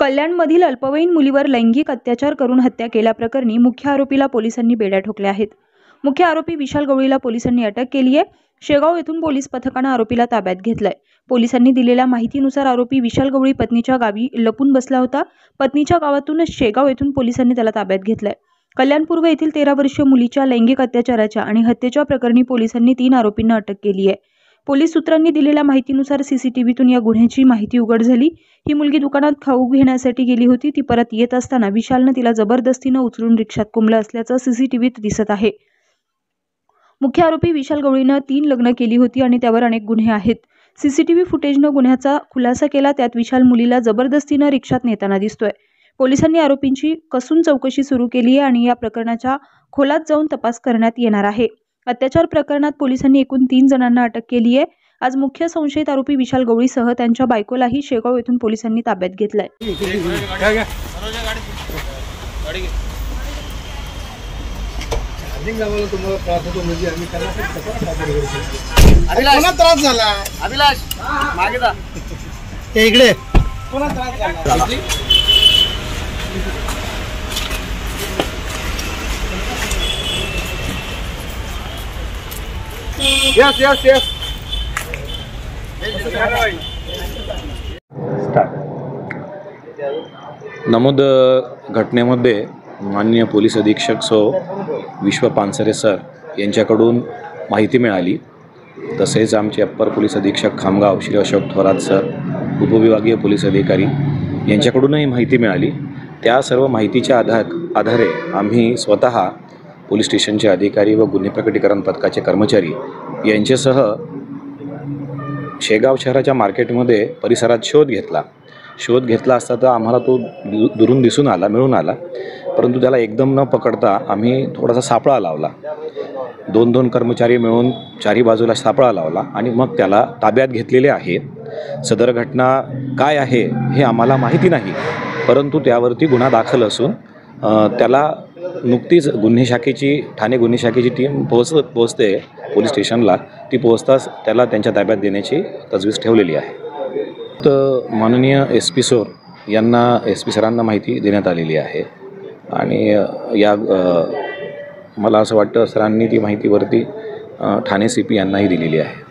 कल्याणमधील अल्पवयीन मुलीवर लैंगिक अत्याचार करून हत्या केल्याप्रकरणी मुख्य आरोपीला पोलिसांनी बेड्या ठोकल्या आहेत। मुख्य आरोपी विशाल गवळीला पोलिसांनी अटक केली आहे। शेगाव येथून पोलीस पथकाने आरोपीला ताब्यात घेतलंय। पोलिसांनी दिलेल्या माहितीनुसार आरोपी विशाल गवळी पत्नीच्या गावी लपून बसला होता। पत्नीच्या गावातून शेगाव येथून पोलिसांनी त्याला ताब्यात घेतलंय। कल्याण पूर्व येथील 13 वर्षीय मुलीच्या लैंगिक अत्याचाराच्या आणि हत्येच्या प्रकरणी पोलिसांनी 3 आरोपींना अटक केली आहे। पोलीस सूत्रांनी दिलेल्या माहितीनुसार सीसीटीव्हीतून या गुन्ह्याची माहिती उघड झाली। ही मुलगी दुकानात खाऊ घेण्यासाठी गेली होती। ती परत येत असताना विशालने तिला जबरदस्तीने उचलून रिक्षात कोंबलं असल्याचं सीसीटीव्हीत दिसत आहे। मुख्य आरोपी विशाल गवळीने 3 लग्न केली होती आणि त्यावर अनेक गुन्हे आहेत। सीसीटीव्ही फुटेजने गुन्ह्याचा खुलासा केला। त्यात विशाल मुलीला जबरदस्तीने रिक्षात नेताना दिसतोय। पोलिसांनी आरोपींची कसून चौकशी सुरू केली आहे आणि या प्रकरणाच्या खोलात जाऊन तपास करण्यात येणार आहे। अत्याचार प्रकरणात पोलिसांनी एकूण 3 जणांना अटक केली आहे। आज मुख्य संशयित आरोपी विशाल गवळीसह त्यांच्या बायकोलाही शेगाव येथून पोलिसांनी ताब्यात घेतलंय। त्रास झाला अभिलाष मागे जा इकडे कोणा त्रास झाला यस यस यस नमूद घटनेमध्ये माननीय पोलीस अधीक्षक सौ विश्व पानसरे सर यांच्याकडून माहिती मिळाली। तसेच आमचे अप्पर पोलीस अधीक्षक खामगाव श्री अशोक थोरात सर, उपविभागीय पोलीस अधिकारी यांच्याकडूनही माहिती मिळाली। त्या सर्व माहितीच्या आधारे आम्ही स्वतः पोलीस स्टेशनचे अधिकारी व गुन्हे प्रकटीकरण पथकाचे कर्मचारी यांच्यासह शेगाव शहराच्या मार्केटमध्ये परिसरात शोध घेतला असता तर आम्हाला तो दुरून मिळून आला, परंतु त्याला एकदम न पकडता आम्ही थोडासा सापळा लावला। 2 कर्मचारी मिळून चारी बाजूला सापळा लावला आणि मग त्याला ताब्यात घेतलेले आहे। सदर घटना काय आहे हे आम्हाला माहिती नाही, परंतु त्यावरती गुन्हा दाखल असून त्याला नुकतीच ठाणे गुन्हे शाखेची टीम पोहोचते पोलीस स्टेशनला। ती पोहोचताच त्याला त्यांच्या ताब्यात देण्याची तजवीज ठेवलेली आहे। तर माननीय SP सर यांना SP सरांना माहिती देण्यात आलेली आहे आणि या मला असं वाटतं सरांनी ती माहितीवरती ठाणे CP यांनाही दिलेली आहे।